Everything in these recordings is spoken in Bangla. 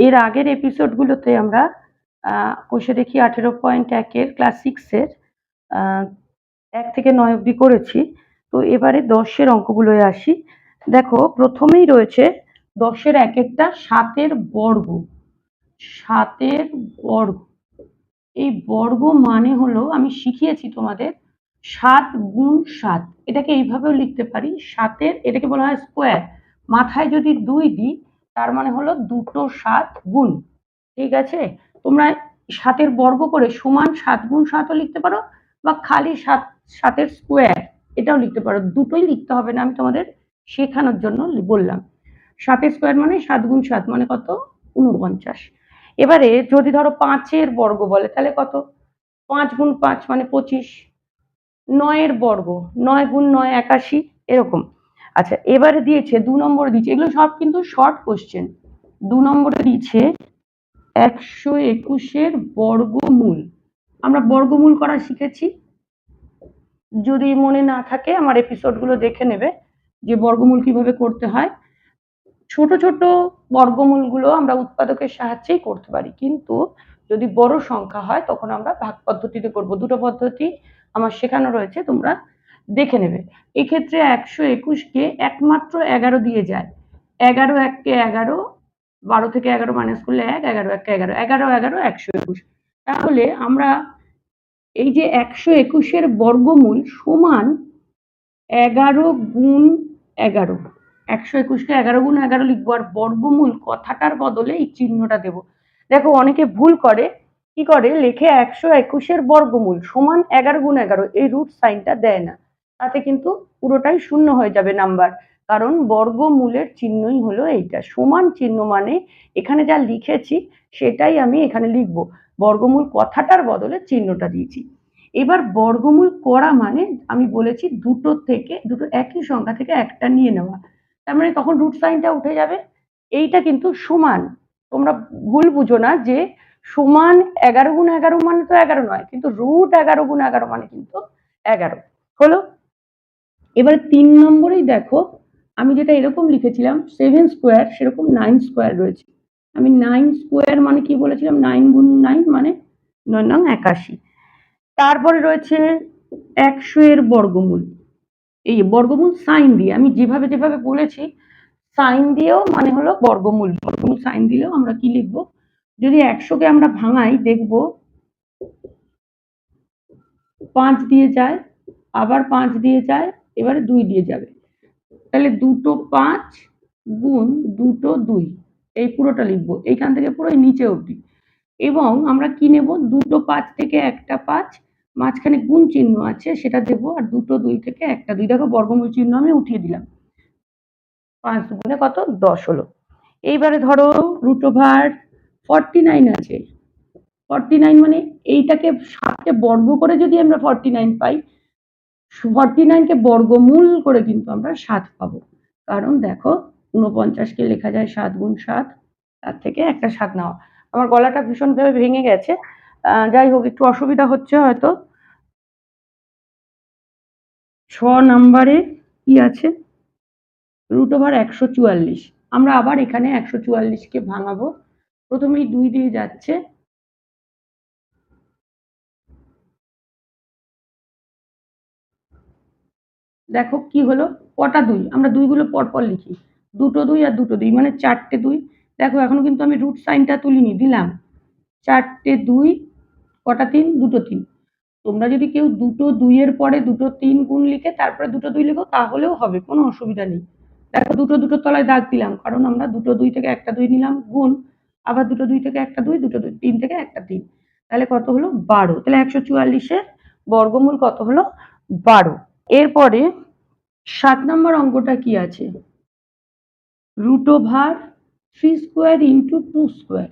এর আগের এপিসোডগুলোতে আমরা কষে দেখি 18.1 ক্লাস 6-এর 1 থেকে 9 অবধি করেছি। তো এবারে 10-এর অঙ্কগুলোয় আসি। দেখো প্রথমেই রয়েছে 10-এর একেকটা 7-এর বর্গ। 7-এর বর্গ, এই বর্গ মানে হলো আমি শিখিয়েছি তোমাদের 7 গুণ 7। এটাকে এইভাবেও লিখতে পারি, 7-এর এটাকে বলা হয় স্কোয়ার। মাথায় যদি 2 দিই তার মানে হলো দুটো 7 গুণ। ঠিক আছে, তোমরা 7-এর বর্গ করে সমান 7 গুণ 7ও লিখতে পারো বা খালি 7-এর স্কোয়ার এটাও লিখতে পারো। দুটোই লিখতে হবে না, আমি তোমাদের শেখানোর জন্য বললাম। 7-এর স্কোয়ার মানে 7 গুণ 7 মানে কত? 49। এবারে যদি ধরো 5-এর বর্গ বলে তাহলে কত? 5 গুণ 5 মানে 25। 9-এর বর্গ 9 গুণ 9 81 এরকম। আচ্ছা এবারে দিয়েছে 2 নম্বরে দিয়েছে, এগুলো সব কিন্তু শর্ট কোশ্চেন। 2 নম্বরে দিয়েছে 121-এর বর্গমূল। আমরা বর্গমূল করা শিখেছি, যদি মনে না থাকে আমার এপিসোডগুলো দেখে নেবে যে বর্গমূল কিভাবে করতে হয়। ছোট ছোট বর্গমূলগুলো আমরা উৎপাদকের সাহায্যেই করতে পারি, কিন্তু যদি বড় সংখ্যা হয় তখন আমরা ভাগ পদ্ধতিতে করব। দুটো পদ্ধতি আমার শেখানো রয়েছে, তোমরা দেখে নেবে। এক্ষেত্রে 121-কে একমাত্র 11 দিয়ে যায়। 11 1-কে 11, 12 থেকে 11 মাইনাস করলে 1, 11 1-কে 11, 11 11 121। তাহলে আমরা এই যে 121-এর বর্গমূল সমান 11 গুণ 11। 121-কে 11 গুণ 11 লিখবো, আর বর্গমূল কথাটার বদলে এই চিহ্নটা দেব। দেখো অনেকে ভুল করে, কি করে লেখে 121-এর বর্গমূল সমান 11 গুণ 11, এই রুট সাইনটা দেয় না, তাতে কিন্তু পুরোটাই শূন্য হয়ে যাবে নাম্বার। কারণ বর্গমূলের চিহ্নই হলো এইটা, সমান চিহ্ন মানে এখানে যা লিখেছি সেটাই আমি এখানে লিখবো, বর্গমূল কথাটার বদলে চিহ্নটা দিয়েছি। এবার বর্গমূল করা মানে আমি বলেছি দুটো একই সংখ্যা থেকে একটা নিয়ে নেওয়া, তার মানে তখন রুট সাইনটা উঠে যাবে। এইটা কিন্তু সমান, তোমরা ভুল বুঝো না যে সমান 11 গুণ 11 মানে তো 11 নয়, কিন্তু রুট 11 গুণ 11 মানে কিন্তু 11 হলো। এবার 3 নম্বরেই দেখো আমি যেটা এরকম লিখেছিলাম 7 স্কোয়ার, সেরকম 9 স্কোয়ার রয়েছে। আমি 9 স্কোয়ার মানে কি বলেছিলাম, 9 গুণ 9 মানে 9 নং 81। তারপরে রয়েছে 100-এর বর্গমূল। এই বর্গমূল সাইন দিয়ে, আমি যেভাবে যেভাবে বলেছি সাইন দিয়েও মানে হলো বর্গমূল। বর্গমূল সাইন দিলেও আমরা কি লিখবো, যদি 100-কে আমরা ভাঙাই দেখবো 5 দিয়ে যায়, আবার 5 দিয়ে যায়, এবারে 2 দিয়ে যাবে। তাহলে দুটো 5 গুণ দুটো 2, এই পুরোটা লিখবো এইখান থেকে পুরো নিচে অবধি। এবং আমরা কি নেব, দুটো 5 থেকে একটা 5, মাঝখানে গুণ চিহ্ন আছে সেটা দেবো, আর দুটো 2 থেকে একটা 2। দেখো বর্গমূল চিহ্ন আমি উঠিয়ে দিলাম, 5 গুণে কত 10 হলো। এইবারে ধরো রুট ওভার 49 আছে। 49 মানে এইটাকে 7কে বর্গ করে যদি আমরা 49 পাই, 49-কে বর্গমূল করে কিন্তু আমরা 7 পাবো। কারণ দেখো 49-কে লেখা যায় 7 গুণ 7, তার থেকে একটা 7 নেওয়া। আমার গলাটা ভীষণভাবে ভেঙে গেছে, যাই হোক একটু অসুবিধা হচ্ছে হয়তো। 6 নম্বরে কি আছে, রুট ওভার 144। আমরা আবার এখানে 144-কে ভাঙাবো। প্রথমেই 2 দিয়ে যাচ্ছে, দেখো কি হলো, কটা 2, আমরা 2 গুলো পরপর লিখি, দুটো 2 আর দুটো 2 মানে 4টে 2। দেখো এখনো কিন্তু আমি রুট সাইনটা তুলিনি, দিলাম 4টে 2, কটা 3, দুটো 3। তোমরা যদি কেউ দুটো 2-এর পরে দুটো 3 গুণ লিখে তারপরে দুটো 2 লিখো তাহলেও হবে, কোনো অসুবিধা নেই। দেখো দুটো দুটোর তলায় দাগ দিলাম, কারণ আমরা দুটো 2 থেকে একটা 2 নিলাম গুণ, আবার দুটো 2 থেকে একটা 2, দুটো 3 থেকে একটা 3, তাহলে কত হলো 12। তাহলে 144-এর বর্গমূল কত হলো 12। এরপরে 7 নম্বর অঙ্কটা কি আছে, root over 3 square into 2 square.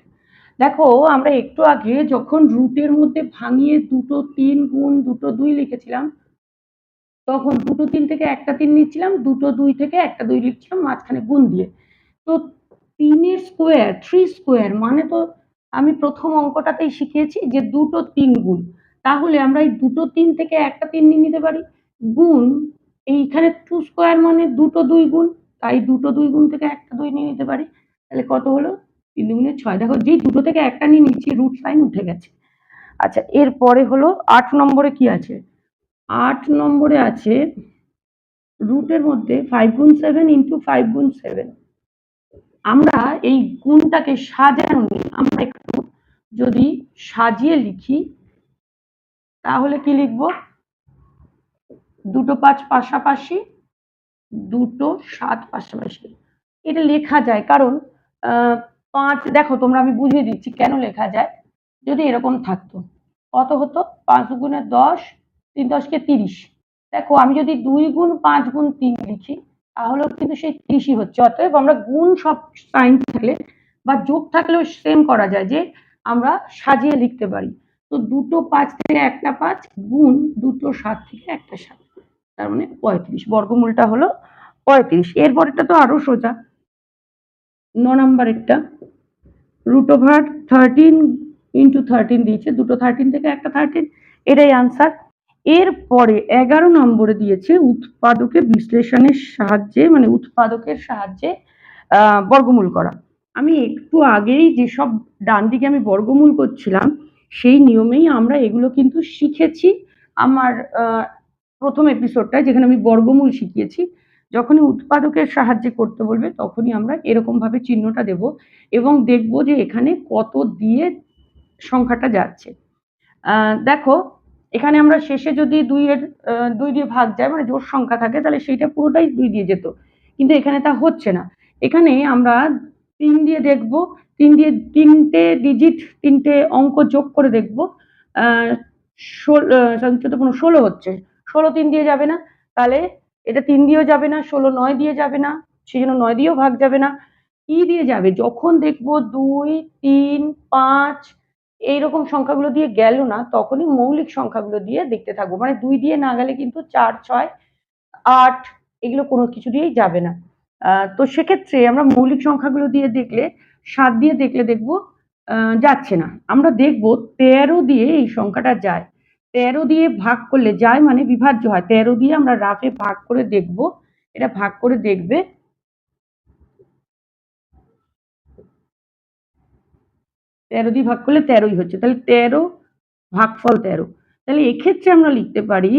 দেখো আমরা একটু আগে যখন রুটের মধ্যে ভাঙিয়ে দুটো 3 গুণ দুটো 2 লিখেছিলাম, তখন দুটো 3 থেকে একটা 3 নিচ্ছিলাম, দুটো 2 থেকে একটা 2 লিখছিলাম মাঝখানে গুণ দিয়ে। তো 3-এর স্কোয়ার 3 স্কোয়ার মানে তো আমি প্রথম অঙ্কটাতেই শিখিয়েছি যে দুটো 3 গুণ, তাহলে আমরা এই দুটো 3 থেকে একটা 3 নিয়ে নিতে পারি গুণ, এইখানে 2 স্কোয়ার মানে দুটো 2 গুণ, তাই দুটো 2 গুণ থেকে একটা 2 নিয়ে নিতে পারি। তাহলে কত হলো 3 দুগুণে 6, দেখো যেই দুটো থেকে একটা নিয়ে নিচ্ছি রুট সাইন উঠে গেছে। আচ্ছা, এরপরে হলো 8 নম্বরে কি আছে? 8 নম্বরে আছে রুটের মধ্যে 5 গুণ 7 ইন্টু 5 গুণ 7। আমরা এই গুণটাকে সাজানো নিই, আমরা একটু যদি সাজিয়ে লিখি তাহলে কি লিখবো? দুটো 5 পাশাপাশি, দুটো 7 পাশাপাশি। এটা লেখা যায় কারণ 5, দেখো তোমরা আমি বুঝিয়ে দিচ্ছি কেন লেখা যায়। যদি এরকম থাকতো কত হতো? 5 গুণে 10, 3 10 কে 30। দেখো আমি যদি 2 গুণ 5 গুণ 3 লিখি তাহলেও কিন্তু সেই 30ই হচ্ছে। অতএব আমরা গুণ সব সাইন থাকলে বা যোগ থাকলেও সেম করা যায় যে আমরা সাজিয়ে লিখতে পারি। তো দুটো 5 থেকে একটা 5 গুণ দুটো 7 থেকে একটা 7, তার মানে 35। বর্গমূলটা হলো 35। এরপরেরটা তো আরো সোজা। 9 নাম্বারেরটা রুট ওভার 13 ইন্টু 13 দিয়েছে, দুটো 13 থেকে একটা 13, এটাই আনসার। এরপরে 11 নম্বরে দিয়েছে উৎপাদকের বিশ্লেষণের সাহায্যে, মানে উৎপাদকের সাহায্যে বর্গমূল করা। আমি একটু আগেই যেসব ডান দিকে আমি বর্গমূল করছিলাম সেই নিয়মেই আমরা এগুলো কিন্তু শিখেছি আমার প্রথম এপিসোডটায়, যেখানে আমি বর্গমূল শিখিয়েছি। যখনই উৎপাদকের সাহায্যে করতে বলবে তখনই আমরা এরকম ভাবে চিহ্নটা দেব এবং দেখব যে এখানে কত দিয়ে সংখ্যাটা যাচ্ছে। দেখো এখানে আমরা শেষে যদি 2 দিয়ে ভাগ যায়, মানে জোড় সংখ্যা থাকে, তাহলে সেইটা পুরোটাই 2 দিয়ে যেত, কিন্তু এখানে তা হচ্ছে না। এখানে আমরা 3 দিয়ে দেখব, 3 দিয়ে 3টে ডিজিট, 3টে অঙ্ক যোগ করে দেখব। 16 হচ্ছে, 16 3 দিয়ে যাবে না, তাহলে এটা 3 দিয়েও যাবে না, 16 9 দিয়ে যাবে না, সেই জন্য 9 দিয়েও ভাগ যাবে না। কি দিয়ে যাবে? যখন দেখবো 2 3 5 এইরকম সংখ্যাগুলো দিয়ে গেল না, তখনই মৌলিক সংখ্যাগুলো দিয়ে দেখতে থাকবো। মানে 2 দিয়ে না গেলে কিন্তু 4 6 8 এগুলো কোনো কিছু দিয়েই যাবে না। তো সেক্ষেত্রে আমরা মৌলিক সংখ্যাগুলো দিয়ে দেখলে, 7 দিয়ে দেখলে দেখবো যাচ্ছে না। আমরা দেখবো 13 দিয়ে এই সংখ্যাটা যায়, 13 দিয়ে ভাগ করলে যায় মানে বিভাজ্য হয়। 13 দিয়ে আমরা রাফে ভাগ করে দেখবো, এটা ভাগ করে দেখবে। 13 দিয়ে ভাগ করলে 13ই হচ্ছে, তাহলে 13 ভাগফল 13। তাহলে এক্ষেত্রে আমরা লিখতে পারি,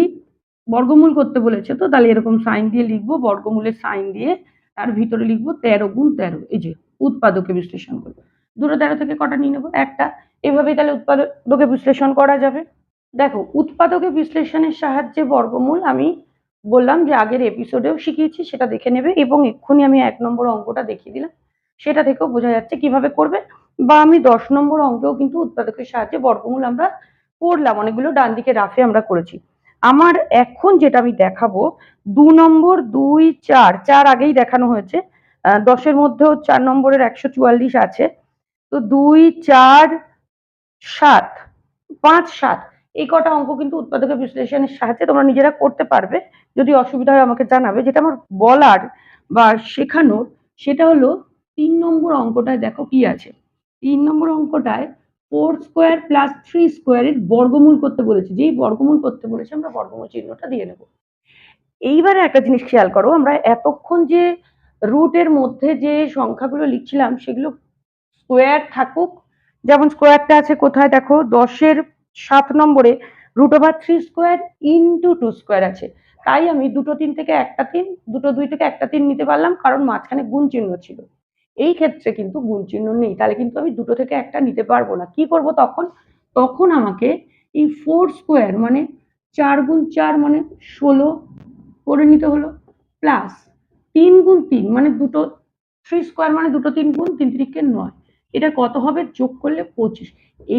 বর্গমূল করতে বলেছে তো, তাহলে এরকম সাইন দিয়ে লিখবো, বর্গমূলের সাইন দিয়ে তার ভিতরে লিখবো 13 গুণ 13। এই যে উৎপাদকে বিশ্লেষণ করবো, দুটো 13 থেকে কটা নিয়ে নেবো? একটা। এভাবেই তাহলে উৎপাদকে বিশ্লেষণ করা যাবে। দেখো উৎপাদকে বিশ্লেষণের সাহায্যে বর্গমূল আমি বললাম যে আগের এপিসোডেও শিখিয়েছি, সেটা দেখে নেবে, এবং এক্ষুনি আমি 1 নম্বর অঙ্কটা দেখিয়ে দিলাম, সেটা থেকেও বোঝা যাচ্ছে কিভাবে করবে। বা আমি 10 নম্বর অঙ্কেও কিন্তু উৎপাদকের সাহায্যে বর্গমূল আমরা করলাম, অনেকগুলো ডান দিকে রাফে আমরা করেছি। আমার এখন যেটা আমি দেখাবো 2 নম্বর 2 4 4 আগেই দেখানো হয়েছে। 10-এর মধ্যেও 4 নম্বরের 144 আছে। তো 2 4 7 5 7 এই কটা অঙ্ক কিন্তু উৎপাদকের বিশ্লেষণের সাহায্যে তোমরা নিজেরা করতে পারবে। যদি অসুবিধা হয় আমাকে জানাবে। যেটা আমার বলার বা শেখানোর সেটা হলো 3 নম্বর অঙ্কটায় দেখো কি আছে। 3 নম্বর অঙ্কটায় 4 স্কোয়ার প্লাস 3 স্কোয়ারের বর্গমূল করতে বলেছে। যেই বর্গমূল করতে বলেছে আমরা বর্গমূল চিহ্নটা দিয়ে নেব। এইবারে একটা জিনিস খেয়াল করো, আমরা এতক্ষণ যে রুটের মধ্যে যে সংখ্যাগুলো লিখছিলাম সেগুলো স্কোয়ার থাকুক, যেমন স্কোয়ারটা আছে কোথায়? দেখো 10-এর 7 নম্বরে root over 3 square into 2 square আছে। তাই আমি দুটো 3 থেকে একটা 3, দুটো 2 থেকে একটা 3 নিতে পারলাম, কারণ মাঝখানে গুণ চিহ্ন ছিল। এই ক্ষেত্রে কিন্তু গুণ চিহ্ন নেই, তাহলে কিন্তু আমি দুটো থেকে একটা নিতে পারবো না। কি করব তখন? তখন আমাকে এই 4 স্কোয়ার মানে 4 গুণ 4 মানে 16 করে নিতে হলো, প্লাস 3 গুণ 3 মানে দুটো 3 স্কোয়ার মানে দুটো 3 গুণ 3 3 9, এটা কত হবে? যোগ করলে 25।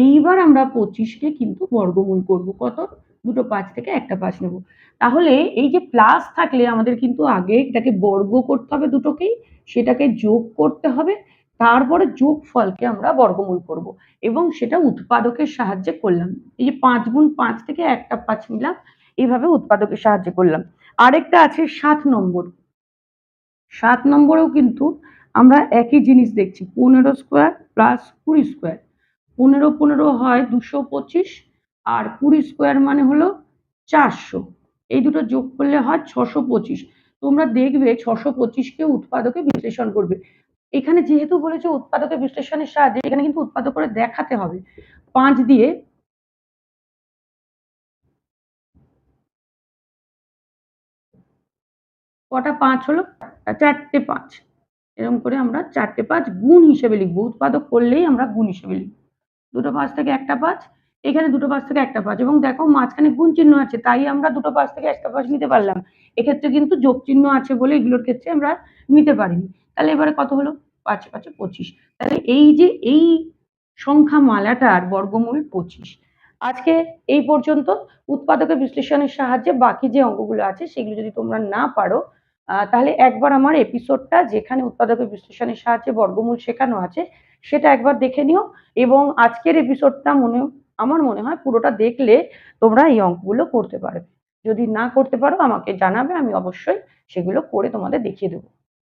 এইবার আমরা 25কে কিন্তু বর্গমূল করব। কত? দুটো 5 থেকে একটা 5 নেব। তাহলে এই যে প্লাস থাকলে আমাদের কিন্তু আগে এটাকে বর্গ করতে হবে দুটোকেই, সেটাকে যোগ করতে হবে, তারপরে যোগফলকে আমরা বর্গমূল করব এবং সেটা উৎপাদকের সাহায্যে করলাম। এই যে 5 গুণ 5 থেকে একটা 5 নিলাম, এইভাবে উৎপাদকের সাহায্যে করলাম। আরেকটা আছে 7 নম্বর। 7 নম্বরেও কিন্তু আমরা একই জিনিস দেখছি, 15 স্কোয়ার প্লাস 20 স্কোয়ার। 15 15 হয় 225, আর 20 স্কোয়ার মানে হলো 400। এই দুটো যোগ করলে হয় 625। তোমরা দেখবে 625কে উৎপাদকে বিশ্লেষণ করবে। এখানে যেহেতু বলেছে উৎপাদকের বিশ্লেষণের সাহায্যে, এখানে কিন্তু উৎপাদক করে দেখাতে হবে। 5 দিয়ে কটা 5 হলো? 4টে 5। এরকম করে আমরা 4টে 5 গুণ হিসেবে লিখব। উৎপাদক করলেই আমরা গুণ হিসেবে লিখব। 2টো 5 থেকে একটা 5, এখানে 2টো 5 থেকে একটা 5 এবং দেখো মাঝখানে গুণ চিহ্ন আছে, তাই আমরা 2টো 5 থেকে একটা 5 নিতে পারলাম। এক্ষেত্রে কিন্তু যোগ চিহ্ন আছে বলে এগুলোর ক্ষেত্রে আমরা নিতে পারিনি। তাহলে এবারে কত হলো? 5 এ 5 এ 25। তাহলে এই যে এই সংখ্যা মালাটার বর্গমূল 25। আজকে এই পর্যন্ত। উৎপাদকের বিশ্লেষণের সাহায্যে বাকি যে অঙ্কগুলো আছে সেগুলো যদি তোমরা না পারো, তাহলে একবার আমার এপিসোডটা যেখানে উৎপাদকের বিশ্লেষণের সাহায্যে বর্গমূল শেখানো আছে সেটা একবার দেখে নিও এবং আজকের এপিসোডটা আমার মনে হয় পুরোটা দেখলে তোমরা এই অঙ্কগুলো করতে পারবে। যদি না করতে পারো আমাকে জানাবে, আমি অবশ্যই সেগুলো করে তোমাদের দেখিয়ে দেবো।